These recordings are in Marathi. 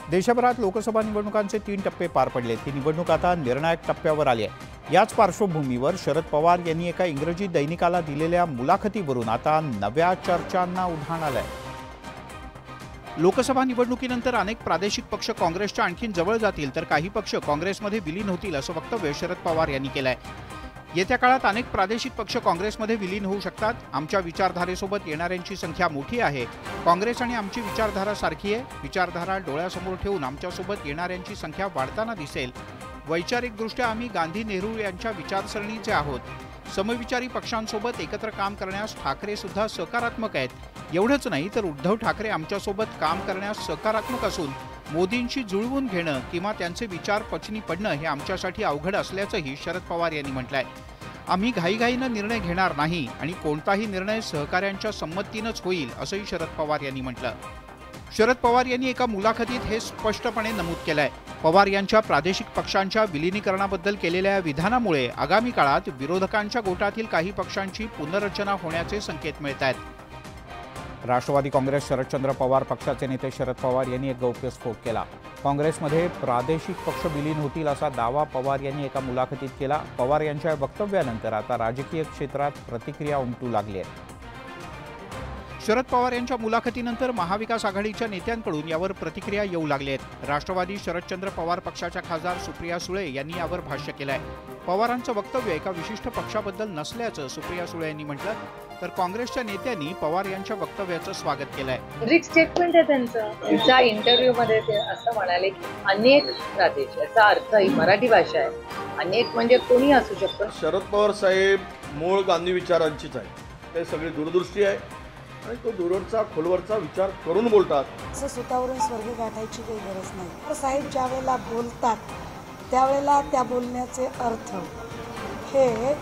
देशभरात लोकसभा निवडणुकांचे 3 टप्पे पार पडलेत। ही निवडणूक आता निर्णायक टप्प्यावर आली आहे। याच पार्श्वभूमीवर शरद पवार यांनी एका इंग्रजी दैनिकाला दिलेल्या मुलाखतीवरून आता नव्या चर्चांना उधाण आलंय। लोकसभा निवडणुकीनंतर अनेक प्रादेशिक पक्ष काँग्रेसच्या आणखी जवळ जातील तर काही पक्ष काँग्रेसमध्ये विलीन होतील असं वक्तव्य शरद पवार यांनी केलंय। येत्या काळात अनेक प्रादेशिक पक्ष काँग्रेसमध्ये विलीन होऊ शकतात। आमच्या विचारधारेसोबत येणाऱ्यांची संख्या मोठी आहे। काँग्रेस आणि आमची विचारधारा सारखी आहे। विचारधारा डोळ्यासमोर ठेवून आमच्यासोबत येणाऱ्यांची संख्या वाढताना दिसेल। वैचारिकदृष्ट्या आम्ही गांधी नेहरू यांच्या विचारसरणीचे आहोत। समविचारी पक्षांसोबत एकत्र काम करण्यास ठाकरे सुद्धा सकारात्मक आहेत। एवढंच नाही तर उद्धव ठाकरे आमच्यासोबत काम करण्यास सकारात्मक असून मोदींशी जुळवून घेणं किंवा त्यांचे विचार पचनी पडणं हे आमच्यासाठी अवघड असल्याचंही शरद पवार यांनी म्हटलंय। आम्ही घाईघाईनं निर्णय घेणार नाही आणि कोणताही निर्णय सहकाऱ्यांच्या संमतीनंच होईल असंही शरद पवार यांनी म्हटलं। शरद पवार यांनी एका मुलाखतीत हे स्पष्टपणे नमूद केलंय। पवार यांच्या प्रादेशिक पक्षांच्या विलीनीकरणाबद्दल केलेल्या विधानामुळे आगामी काळात विरोधकांच्या गोटातील काही पक्षांची पुनर्रचना होण्याचे संकेत मिळत आहेत। राष्ट्रवादी काँग्रेस शरदचंद्र पवार पक्षाचे नेते शरद पवार यांनी एक गौप्यस्फोट केला। काँग्रेसमध्ये प्रादेशिक पक्ष विलीन होतील असा दावा पवार यांनी एका मुलाखतीत केला। पवार यांच्या वक्तव्यानंतर आता राजकीय क्षेत्रात प्रतिक्रिया उमटू लागली आहे। शरद पवार यांच्या मुलाखतीनंतर महाविकास आघाडीच्या नेत्यांकडून यावर प्रतिक्रिया येऊ लागल्या आहेत। राष्ट्रवादी शरदचंद्र पवार पक्षाच्या खासदार सुप्रिया सुळे यांनी यावर भाष्य केलंय। पवारांचं वक्तव्य एका विशिष्ट पक्षाबद्दल नसल्याचं सुप्रिया सुळे यांनी म्हटलं तर काँग्रेसच्या नेत्यांनी पवार यांच्या वक्तव्याचं स्वागत केलंय। रिक स्टेटमेंट आहे त्यांचा इंटरव्ह्यू मध्ये ते असं म्हणाले की अनेक प्रादेश, याचा अर्थ ही मराठी भाषा आहे। अनेक म्हणजे कोणी असू शकतं। शरद पवार साहेब मूळ गांधी विचारांचीच आहे। ते सगळी दूरदृष्टी आहे आणि तो दूरवरचा खोलवरचा विचार करून बोलतात। असं स्वतःवरून स्वर्ग गाठायची काही गरज नाही। तर साहेब ज्या वेळेला बोलतात त्यावेळेला त्या बोलण्याचे अर्थ हे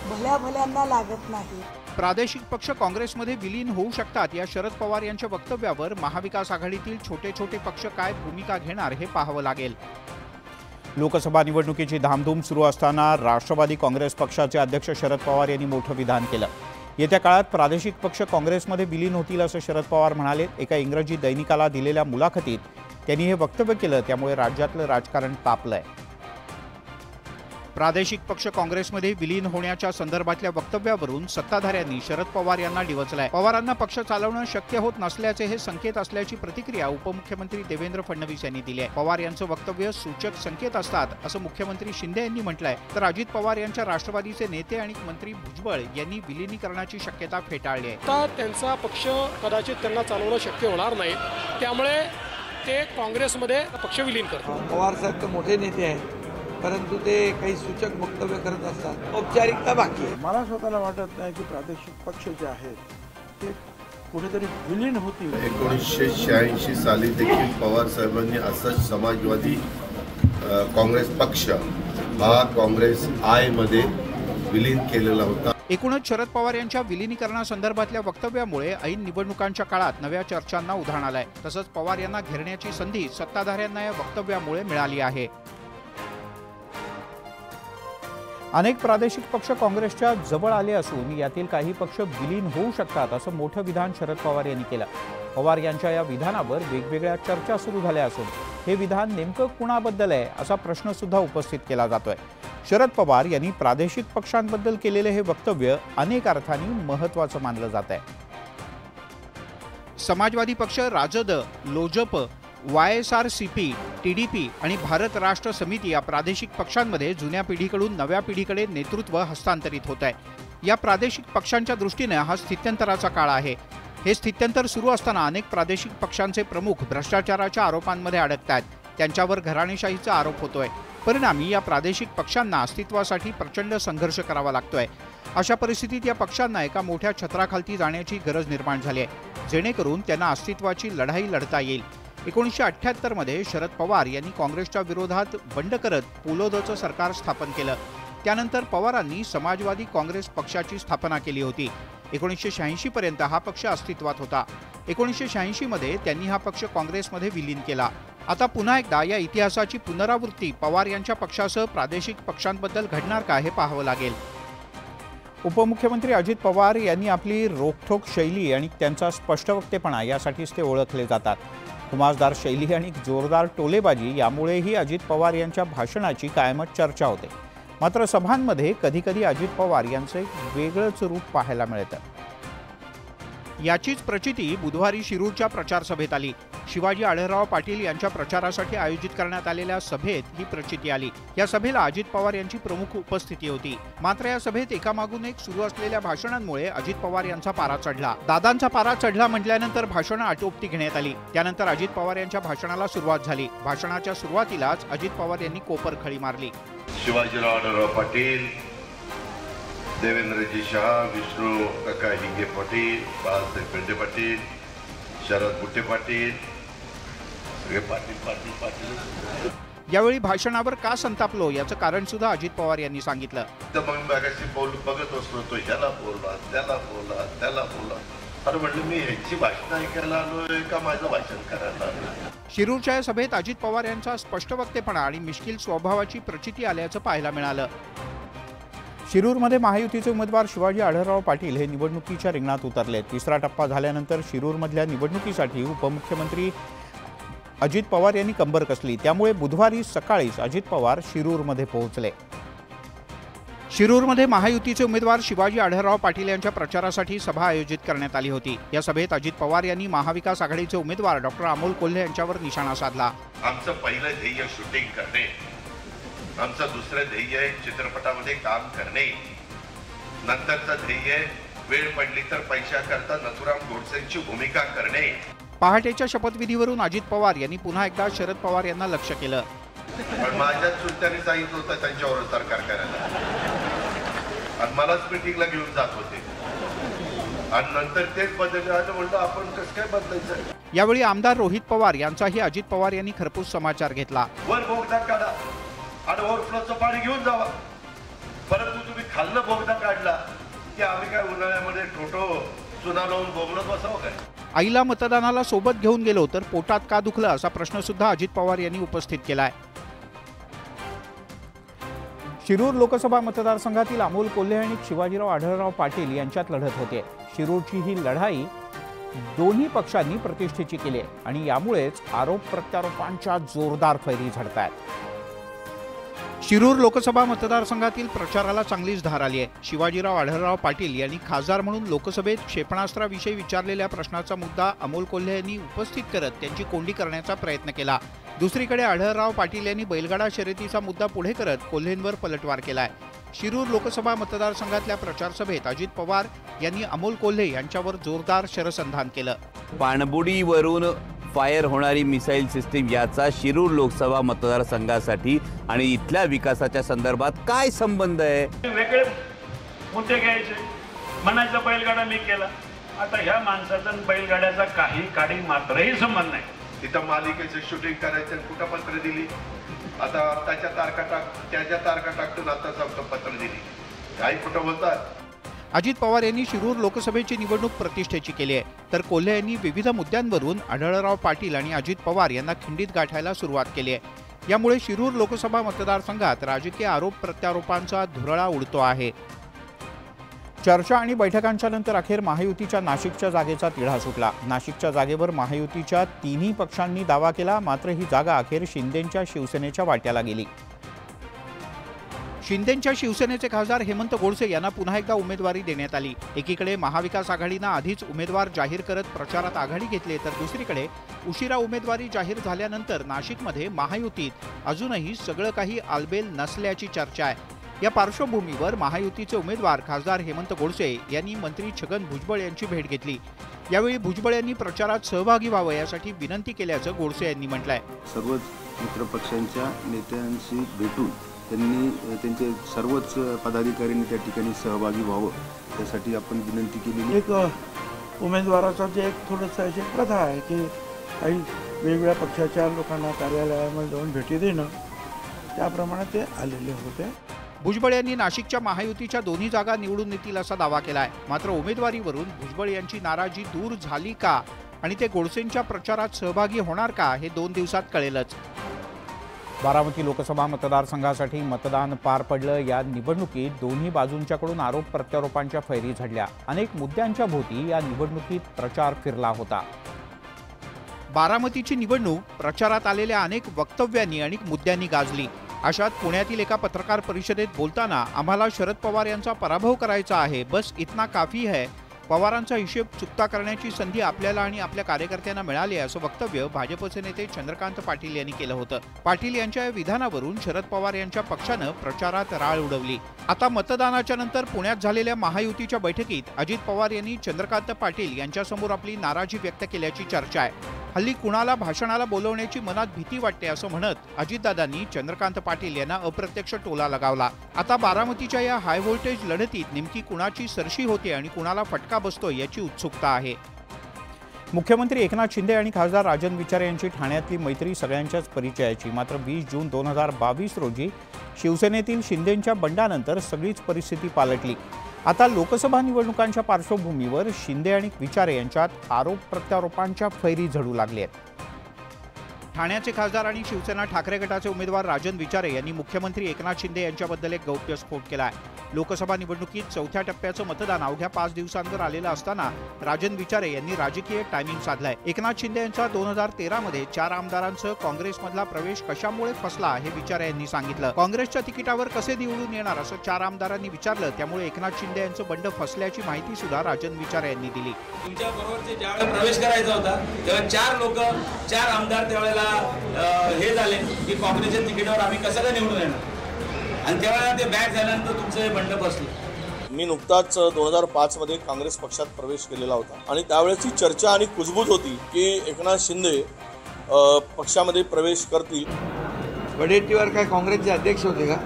भल्या भल्यांना लागत नाही। प्रादेशिक पक्ष काँग्रेसमध्ये विलीन होऊ शकतात या शरद पवार यांच्या वक्तव्यावर महाविकास आघाडीतील छोटे छोटे पक्ष काय भूमिका घेणार हे पाहावं लागेल। लोकसभा निवडणुकीची धामधूम सुरू असताना राष्ट्रवादी काँग्रेस पक्षाचे अध्यक्ष शरद पवार यांनी मोठं विधान केलं। येत्या काळात प्रादेशिक पक्ष काँग्रेसमध्ये विलीन होतील असं शरद पवार म्हणाले। एका इंग्रजी दैनिकाला दिलेल्या मुलाखतीत त्यांनी हे वक्तव्य केलं, त्यामुळे राज्यातलं राजकारण तापलंय। प्रादेशिक पक्ष काँग्रेसमध्ये विलीन होण्याच्या संदर्भातल्या वक्तव्यावरून सत्ताधाऱ्यांनी शरद पवार यांना डिवचलंय। पवारांना पक्ष चालवणं शक्य होत नसल्याचे हे संकेत असल्याची प्रतिक्रिया उपमुख्यमंत्री देवेंद्र फडणवीस यांनी दिली आहे। पवार यांचं वक्तव्य सूचक संकेत असतात असं मुख्यमंत्री शिंदे यांनी म्हटलंय तर अजित पवार यांच्या राष्ट्रवादीचे नेते आणि मंत्री भुजबळ यांनी विलीनीकरणाची शक्यता फेटाळली आहे। आता त्यांचा पक्ष कदाचित त्यांना चालवणं शक्य होणार नाही, त्यामुळे ते काँग्रेसमध्ये पक्ष विलीन करतात। पवार साहेब तर मोठे नेते आहेत, परंतु ते काही सूचक वक्तव्य करत असतात। औपचारिकता बाकी आहे। मला स्वतःला वाटत नाही की प्रादेशिक पक्ष जे आहेत ते कुठेतरी विलीन होतील। 1986 साली देखील पवार साहेबांनी असंच समाजवादी काँग्रेस पक्ष हा काँग्रेस आय मध्ये विलीन केलेला होता। एकूणच शरद पवार यांच्या विलीनीकरणासंदर्भातल्या वक्तव्यामुळे ऐन निवडणुकांच्या काळात नव्या चर्चांना उधाण आलंय। तसंच पवार यांना घेरण्याची संधी सत्ताधाऱ्यांना या वक्तव्यामुळे मिळाली आहे। अनेक प्रादेशिक पक्ष काँग्रेसच्या जवळ आले असून यातील काही पक्ष विलीन होऊ शकतात असं मोठं विधान शरद पवार यांनी केलं। पवार यांच्या या विधानावर वेगवेगळ्या चर्चा सुरू झाल्या असून हे विधान नेमकं कुणाबद्दल आहे असा प्रश्न सुद्धा उपस्थित केला जातोय। शरद पवार यांनी प्रादेशिक पक्षांबद्दल केलेले हे वक्तव्य अनेक अर्थांनी महत्त्वाचं मानलं जात आहे। समाजवादी पक्ष, राजद, लोजप, YSRCP, TDP आणि भारत राष्ट्र समिती या प्रादेशिक पक्षांमध्ये जुन्या पिढीकडून नव्या पिढीकडे नेतृत्व हस्तांतरित होत आहे। या प्रादेशिक पक्षांच्या दृष्टीने हा स्थित्यंतराचा काळ आहे। हे स्थित्यंतर सुरू असताना अनेक प्रादेशिक पक्षांचे प्रमुख भ्रष्टाचाराच्या आरोपांमध्ये अडकतात। त्यांच्यावर घराणेशाहीचा आरोप होतोय। परिणामी या प्रादेशिक पक्षांना अस्तित्वासाठी प्रचंड संघर्ष करावा लागतोय। अशा परिस्थितीत या पक्षांना एका मोठ्या छत्राखाली जाण्याची गरज निर्माण झाली आहे, जेणेकरून त्यांना अस्तित्वाची लढाई लढता येईल। 1978 मध्ये शरद पवार यांनी काँग्रेसच्या विरोधात बंड करत पुलोदचं सरकार स्थापन केलं। त्यानंतर पवारांनी समाजवादी काँग्रेस पक्षाची स्थापना केली होती। 1986 पर्यंत हा पक्ष अस्तित्वात होता। 1986 मध्ये त्यांनी हा पक्ष काँग्रेसमध्ये विलीन केला। आता पुन्हा एकदा या इतिहासाची पुनरावृत्ती पवार यांच्या पक्षासह प्रादेशिक पक्षांबद्दल घडणार का हे पाहावं लागेल। उपमुख्यमंत्री अजित पवार यांनी आपली रोखठोक शैली आणि त्यांचा स्पष्टवक्तेपणा यासाठीच ते ओळखले जातात। खुमासदार शैली आणि जोरदार टोलेबाजी यामुळेही अजित पवार यांच्या भाषणाची कायमच चर्चा होते. मात्र सभांमध्ये कधीकधी अजित पवार यांचं एक वेगळंच रूप पाहायला मिळतं. याचीच प्रचिती बुधवारी शिरूरच्या प्रचार सभेत आली. शिवाजी आढळराव पाटील यांच्या प्रचारासाठी आयोजित करण्यात आलेल्या सभेत ही प्रचिती आली. या सभेला अजित पवार यांची प्रमुख उपस्थिती होती. मात्र या सभेत एकामागून एक सुरू असलेल्या भाषणांमुळे अजित पवार यांचा पारा चढला. दादांचा पारा चढला म्हटल्यानंतर भाषणं आटोपती घेण्यात आली. त्यानंतर अजित पवार यांच्या भाषणाला सुरुवात झाली. भाषणाच्या सुरुवातीलाच अजित पवार यांनी कोपरखळी मारली. शिवाजीराव आढळराव पाटील, देवेंद्रजी शहा, विष्णू काका हिंगे पाटील, बाळासाहेब पेंडे पाटील, शरद बुट्टे पाटील, सगळे पाटील पाटील पाटील. यावेळी भाषणावर का संतापलो याचं कारण सुद्धा अजित पवार यांनी सांगितलं. मग मागाशी बघत असतो, तो ह्याला बोलला, त्याला बोलला, त्याला बोलला. अरे म्हटलं, मी ह्याची भाषण ऐकायला आलोय का माझं भाषण करायला आलोय? शिरूरच्या या सभेत अजित पवार यांचा स्पष्ट वक्तेपणा आणि मिश्किल स्वभावाची प्रचिती आल्याचं पाहायला मिळालं. शिरूरमध्ये महायुतीचे उमेदवार शिवाजी आढळराव पाटील हे निवडणुकीच्या रिंगणात उतरले. तिसरा टप्पा झाल्यानंतर शिरूरमधल्या निवडणुकीसाठी उपमुख्यमंत्री अजित पवार यांनी कंबर कसली. त्यामुळे बुधवारी सकाळीच अजित पवार शिरूरमध्ये पोहोचले. शिरूरमध्ये महायुतीचे उमेदवार शिवाजी आढळराव पाटील यांच्या प्रचारासाठी सभा आयोजित करण्यात आली होती. या सभेत अजित पवार यांनी महाविकास आघाडीचे उमेदवार डॉक्टर अमोल कोल्हे यांच्यावर निशाणा साधला. आमचं पहिलं ध्येय शूटिंग करणे, आमचं दुसरं ध्येय चित्रपटामध्ये काम करणे, नंतरचं ध्येय वेळ पडली तर पैशाकरता नथुराम गोडसेंची भूमिका करणे. पहाटेच्या शपथविधीवरून अजित पवार यांनी पुन्हा एकदा शरद पवार यांना लक्ष केलं. पण माझ्या चुलत्याने सांगितलं होतं त्यांच्यावर सरकार करायला, आणि मलाच मिटिंगला घेऊन जात होते, आणि नंतर तेच बदलले. आणि म्हणलं, आपण कसं काय बदलायचं? यावेळी आमदार रोहित पवार यांचाही अजित पवार यांनी खरपूस समाचार घेतला. वर बोगदा काढा आणि ओव्हरफ्लोचं पाणी घेऊन जावा, परंतु तुम्ही खाल्लं बोगदा काढला की आम्ही काय उन्हाळ्यामध्ये ठोठो चुना लावून बोबडत बसावं काय? आईला मतदानाला सोबत घेऊन गेलो तर पोटात का दुखलं असा प्रश्न सुद्धा अजित पवार यांनी उपस्थित केलाय. शिरूर लोकसभा मतदारसंघातील अमोल कोल्हे आणि शिवाजीराव आढळराव पाटील यांच्यात लढत होते. शिरूरची ही लढाई दोन्ही पक्षांनी प्रतिष्ठेची केली आणि यामुळेच आरोप प्रत्यारोपांच्या जोरदार फैरी झडतायत. शिरूर लोकसभा मतदारसंघातील प्रचाराला चांगलीच धार आली आहे. शिवाजीराव आढळराव पाटील यांनी खासदार म्हणून लोकसभेत क्षेपणास्त्राविषयी विचारलेल्या प्रश्नाचा मुद्दा अमोल कोल्हे यांनी उपस्थित करत त्यांची कोंडी करण्याचा प्रयत्न केला. दुसरीकडे आढळराव पाटील यांनी बैलगाडा शर्यतीचा मुद्दा पुढे करत कोल्हेंवर पलटवार केलाय. शिरूर लोकसभा मतदारसंघातल्या प्रचार सभेत अजित पवार यांनी अमोल कोल्हे यांच्यावर जोरदार शरसंधान केलं. पाणबुडीवरून फायर होणारी मिसाईल सिस्टीम याचा शिरूर लोकसभा मतदारसंघासाठी आणि इथल्या विकासाच्या संदर्भात काय संबंध आहे? वेगळे मुद्दे घ्यायचे, म्हणायचं बैलगाडा मी केला. आता ह्या माणसाचा बैलगाड्याचा काही काडी मात्रही संबंध नाही. तिथं मालिकेचं शूटिंग करायचं, कुठं पत्र दिली, आता त्याच्या तारखा टाकून आता पत्र दिली, काही कुठं बोलतात. अजित पवार यांनी शिरूर लोकसभेची निवडणूक प्रतिष्ठेची केली आहे, तर कोल्हे यांनी विविध मुद्द्यांवरून आढळराव पाटील आणि अजित पवार यांना खिंडीत गाठायला सुरुवात केली आहे. यामुळे शिरूर लोकसभा मतदारसंघात राजकीय आरोप प्रत्यारोपांचा धुरळा उडतो आहे. चर्चा आणि बैठकांच्या नंतर अखेर महायुतीच्या नाशिकच्या जागेचा तिढा सुटला. नाशिकच्या जागेवर महायुतीच्या तिन्ही पक्षांनी दावा केला, मात्र ही जागा अखेर शिंदेंच्या शिवसेनेच्या वाट्याला गेली. शिंदेंच्या शिवसेनेचे खासदार हेमंत गोडसे यांना पुन्हा एकदा उमेदवारी देण्यात आली. एकीकडे महाविकास आघाडीनं आधीच उमेदवार जाहीर करत प्रचारात आघाडी घेतली, तर दुसरीकडे उशिरा उमेदवारी जाहीर झाल्यानंतर नाशिकमध्ये महायुतीत अजूनही सगळं काही आलबेल नसल्याची चर्चा आहे. या पार्श्वभूमीवर महायुतीचे उमेदवार खासदार हेमंत गोडसे यांनी मंत्री छगन भुजबळ यांची भेट घेतली. यावेळी भुजबळ यांनी प्रचारात सहभागी व्हावं यासाठी विनंती केल्याचं गोडसे यांनी म्हटलंय. सर्वच मित्रपक्षांच्या नेत्यांशी भेटून त्यांनी त्यांचे सर्वच पदाधिकाऱ्यांनी त्या ठिकाणी सहभागी व्हावं त्यासाठी आपण विनंती केलेली. एक उमेदवाराचा जे एक थोडंसं अशी प्रथा आहे की काही वेगवेगळ्या पक्षाच्या लोकांना कार्यालयामध्ये जाऊन भेटी देणं, त्याप्रमाणे ते आलेले होते. भुजबळ यांनी नाशिकच्या महायुतीच्या दोन्ही जागा निवडून येतील असा दावा केलाय. मात्र उमेदवारीवरून भुजबळ यांची नाराजी दूर झाली का आणि ते गोडसेंच्या प्रचारात सहभागी होणार का हे 2 दिवसात कळेलच. बारामती लोकसभा मतदारसंघासाठी मतदान पार पडलं. या निवडणुकीत दोन्ही बाजूंच्याकडून आरोप प्रत्यारोपांच्या फैरी झडल्या. अनेक मुद्द्यांच्या भोवती या निवडणुकीत प्रचार फिरला होता. बारामतीची निवडणूक प्रचारात आलेल्या अनेक वक्तव्यांनी आणि मुद्द्यांनी गाजली। अशात पुण्यातील एका पत्रकार परिषदेत बोलताना आम्हाला शरद पवार यांचा पराभव करायचा आहे, बस इतना काफी है, पवारांचा हिशेब चुकता करण्याची संधी आपल्याला आणि आपल्या कार्यकर्त्यांना मिळाली असं वक्तव्य भाजपचे नेते चंद्रकांत पाटील यांनी केलं होतं। पाटील यांच्या या विधानावरून शरद पवार यांच्या पक्षानं प्रचारात राळ उडवली। आता मतदानाच्या नंतर पुण्यात झालेल्या महायुतीच्या बैठकीत अजित पवार यांनी चंद्रकांत पाटील यांच्यासमोर आपली नाराजी व्यक्त केल्याची चर्चा आहे। हल्ली कुणाला भाषणाला बोलवण्याची मनात भीती वाटते असं म्हणत अजितदादांनी चंद्रकांत पाटील यांना अप्रत्यक्ष टोला लगावला। आता बारामतीच्या या हाय व्होल्टेज लढतीत नेमकी कुणाची सरशी होते आणि कुणाला फटका बसतो याची उत्सुकता आहे। मुख्यमंत्री एकनाथ शिंदे आणि खासदार राजन विचारे यांची ठाण्यातली मैत्री सगळ्यांच्याच परिचयाची। मात्र 20 जून 2022 रोजी शिवसेनेतील शिंदेंच्या बंडानंतर सगळीच परिस्थिती पालटली। आता लोकसभा निवडणुकांच्या पार्श्वभूमीवर शिंदे आणि विचारे यांच्यात आरोप प्रत्यारोपांच्या फैरी झडू लागल्या आहेत। ठाण्याचे खासदार आणि शिवसेना ठाकरे गटाचे उमेदवार राजन विचारे यांनी मुख्यमंत्री एकनाथ शिंदे यांच्याबद्दल एक गौप्यस्फोट केला आहे। लोकसभा निवडणुकीत चौथ्या टप्प्याचं मतदान अवघ्या 5 दिवसांवर आलेलं असताना राजन विचारे यांनी राजकीय टायमिंग साधलाय। एकनाथ शिंदे यांचा 2013 मध्ये 4 आमदारांसह काँग्रेसमधला प्रवेश कशामुळे फसला हे विचारे यांनी सांगितलं। काँग्रेसच्या तिकिटावर कसे निवडून येणार असं 4 आमदारांनी विचारलं, त्यामुळे एकनाथ शिंदे यांचं बंड फसल्याची माहिती सुद्धा राजन विचारे यांनी दिली। तुमच्या बरोबर ज्यावेळेला प्रवेश करायचा होता तेव्हा 4 लोक 4 आमदार त्यावेळेला हे झाले की काँग्रेसच्या तिकिटावर आम्ही कसं काय निवडून येणार, आणि त्यावेळेला ते बॅक झाल्यानंतर तुमचं हे बंड बसलं। मी नुकताच 2005 मध्ये काँग्रेस पक्षात प्रवेश केलेला होता आणि त्यावेळेची चर्चा आणि कुजबूज होती की एकनाथ शिंदे पक्षामध्ये प्रवेश करतील। वडेट्टीवार काय काँग्रेसचे अध्यक्ष होते का?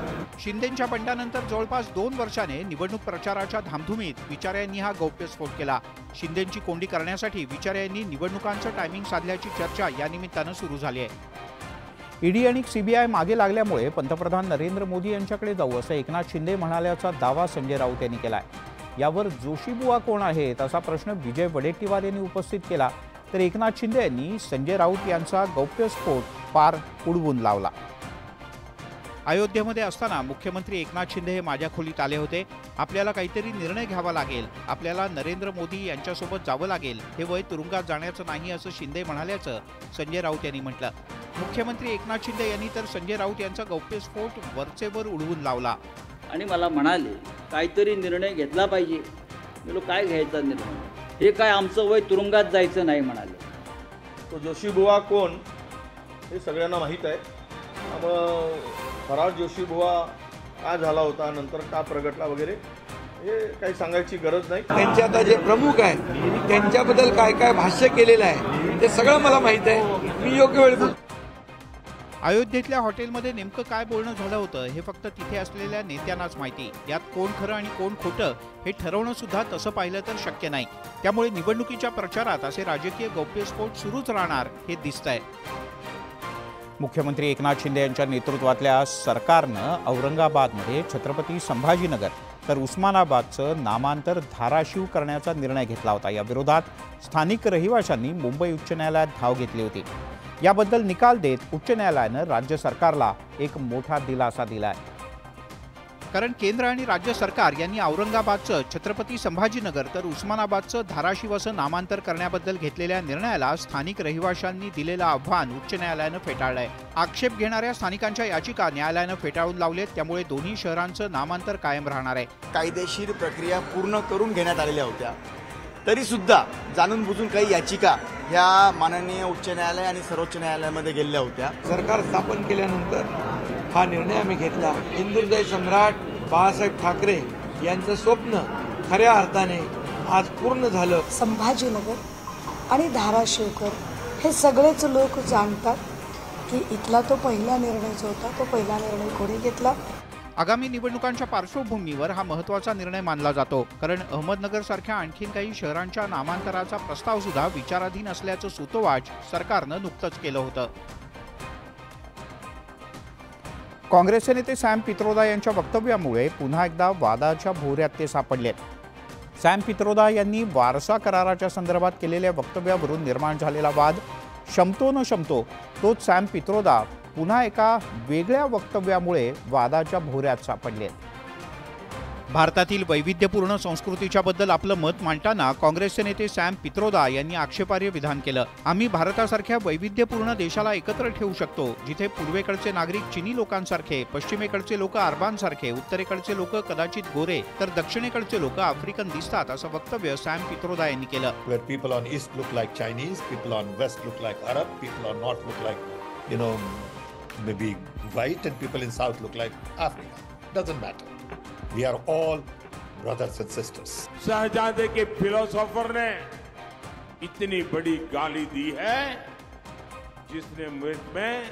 शिंदेंच्या बंडानंतर जवळपास 2 वर्षाने निवडणूक प्रचाराच्या धामधुमीत विचारे यांनी हा गौप्यस्फोट केला। शिंदेंची कोंडी करण्यासाठी विचारे यांनी निवडणुकांचं टायमिंग साधल्याची चर्चा या निमित्तानं सुरू झाली आहे। ईडी आणि सीबीआय मागे लागल्यामुळे पंतप्रधान नरेंद्र मोदी यांच्याकडे जाऊ असं एकनाथ शिंदे म्हणाल्याचा दावा संजय राऊत यांनी केलाय। यावर जोशीबुवा कोण आहेत असा प्रश्न विजय वडेट्टीवार यांनी उपस्थित केला, तर एकनाथ शिंदे यांनी संजय राऊत यांचा गौप्यस्फोट पार उडवून लावला। अयोध्येमध्ये असताना मुख्यमंत्री एकनाथ शिंदे हे माझ्या खोलीत आले होते। आपल्याला काहीतरी निर्णय घ्यावा लागेल, आपल्याला नरेंद्र मोदी यांच्यासोबत जावं लागेल, हे वय तुरुंगात जाण्याचं नाही असं शिंदे म्हणाल्याचं संजय राऊत यांनी म्हटलं। मुख्यमंत्री एकनाथ शिंदे यांनी तर संजय राऊत यांचा गौप्यस्फोट वरचेवर उडवून लावला आणि मला म्हणाले काहीतरी निर्णय घेतला पाहिजे। मी काय घ्यायचा निर्णय, हे काय आमचं वय तुरुंगात जायचं नाही म्हणाले। तो जोशीबुवा कोण हे सगळ्यांना माहीत आहे। फरार जोशीबुवा का झाला होता, नंतर का प्रगटला वगैरे हे काही सांगायची गरज नाही। त्यांचे आता जे प्रमुख आहेत त्यांच्याबद्दल काय काय भाष्य केलेलं आहे ते सगळं मला माहीत आहे, मी योग्य वेळी बोलतो। अयोध्येतल्या हॉटेलमध्ये नेमकं काय बोलणं झालं होतं हे फक्त तिथे असलेल्या नेत्यांनाच माहिती। यात कोण खरं आणि कोण खोटं हे ठरवणं सुद्धा तसं पाहिलं तर शक्य नाही। त्यामुळे निवडणुकीच्या प्रचारात असे राजकीय गौप्यस्फोट सुरूच राहणार हे दिसतंय। मुख्यमंत्री एकनाथ शिंदे यांच्या नेतृत्वातल्या सरकारनं औरंगाबादमध्ये छत्रपती संभाजीनगर तर उस्मानाबादचं नामांतर धाराशिव करण्याचा निर्णय घेतला होता। या विरोधात स्थानिक रहिवाशांनी मुंबई उच्च न्यायालयात धाव घेतली होती। याबद्दल निकाल देत उच्च न्यायालयानं राज्य सरकारला एक मोठा दिलासा दिलाय, कारण केंद्र आणि राज्य सरकार यांनी औरंगाबादचं छत्रपती संभाजीनगर तर उस्मानाबादचं धाराशिव असं नामांतर करण्याबद्दल घेतलेल्या निर्णयाला स्थानिक रहिवाशांनी दिलेलं आव्हान उच्च न्यायालयानं फेटाळलंय। आक्षेप घेणाऱ्या स्थानिकांच्या याचिका न्यायालयानं फेटाळून लावलेत, त्यामुळे दोन्ही शहरांचं नामांतर कायम राहणार आहे। कायदेशीर प्रक्रिया पूर्ण करून घेण्यात आलेल्या होत्या, तरी सुद्धा जाणून बुजून काही याचिका ह्या माननीय उच्च न्यायालय आणि सर्वोच्च न्यायालयामध्ये गेलेल्या होत्या। सरकार स्थापन केल्यानंतर हा निर्णय आम्ही घेतला। हिंदुहृदय सम्राट बाळासाहेब ठाकरे यांचं स्वप्न खऱ्या अर्थाने आज पूर्ण झालं। संभाजीनगर आणि धाराशिवकर हे सगळेच लोक जाणतात की इथला तो पहिला निर्णय जो होता तो पहिला निर्णय कोणी घेतला। आगामी निवडणुकांच्या पार्श्वभूमीवर हा महत्त्वाचा निर्णय मानला जातो, कारण अहमदनगर सारख्या आणखीन काही शहरांच्या नामांतराचा प्रस्ताव सुद्धा विचाराधीन असल्याचं सूतोवाच सरकारनं नुकतंच केलं होतं। काँग्रेसचे नेते सॅम पित्रोदा यांच्या वक्तव्यामुळे पुन्हा एकदा वादाच्या भोवऱ्यात ते सापडलेत। सॅम पित्रोदा यांनी वारसा कराराच्या संदर्भात केलेल्या वक्तव्यावरून निर्माण झालेला वाद शमतो न शमतो तोच सॅम पित्रोदा पुन्हा एका वेगळ्या वक्तव्यामुळे वादाच्या भोवऱ्यात सापडले। भारतातील वैविध्यपूर्ण संस्कृतीच्या बद्दल आपलं मत मांडताना काँग्रेसचे नेते सॅम पित्रोदा यांनी आक्षेपार्ह विधान केलं. आम्ही भारतासारख्या वैविध्यपूर्ण देशाला एकत्र ठेवू शकतो, जिथे पूर्वेकडचे नागरिक चिनी लोकांसारखे, पश्चिमेकडचे लोक अरबांसारखे, उत्तरेकडचे लोक कदाचित गोरे तर दक्षिणेकडचे लोक आफ्रिकन दिसतात, असं वक्तव्य सॅम पित्रोदा यांनी केलं. Where people on east look like Chinese, people on west look like Arab, people on north look like, maybe white, and people in south look like Africa. Doesn't matter. We are all brothers and sisters. शहजादे के फिलोसोफर ने इतनी बड़ी गाली दी है जिसने मुझ में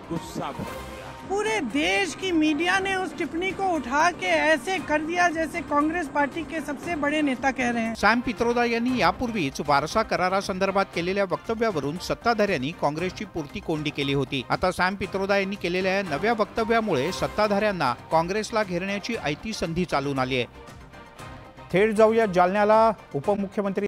गुस्सा भर दिया. पूरे देश की मीडिया ने उस टिप्पणी को उठा के ऐसे कर दिया जैसे कांग्रेस पार्टी के सबसे बड़े नेता कह रहे हैं. सॅम पित्रोदा यांनी यापूर्वीच वारसा करारासंदर्भात केलेल्या वक्तव्यावरून सत्ताधाऱ्यांनी काँग्रेसची पुरती कोंडी केली होती. आता सॅम पित्रोदा यांनी केलेल्या नव्या वक्तव्यामुळे सत्ताधाऱ्यांना काँग्रेसला घेरण्याची ऐती संधी चालून आली आहे. थेट जाऊया जालन्याला. उपमुख्यमंत्री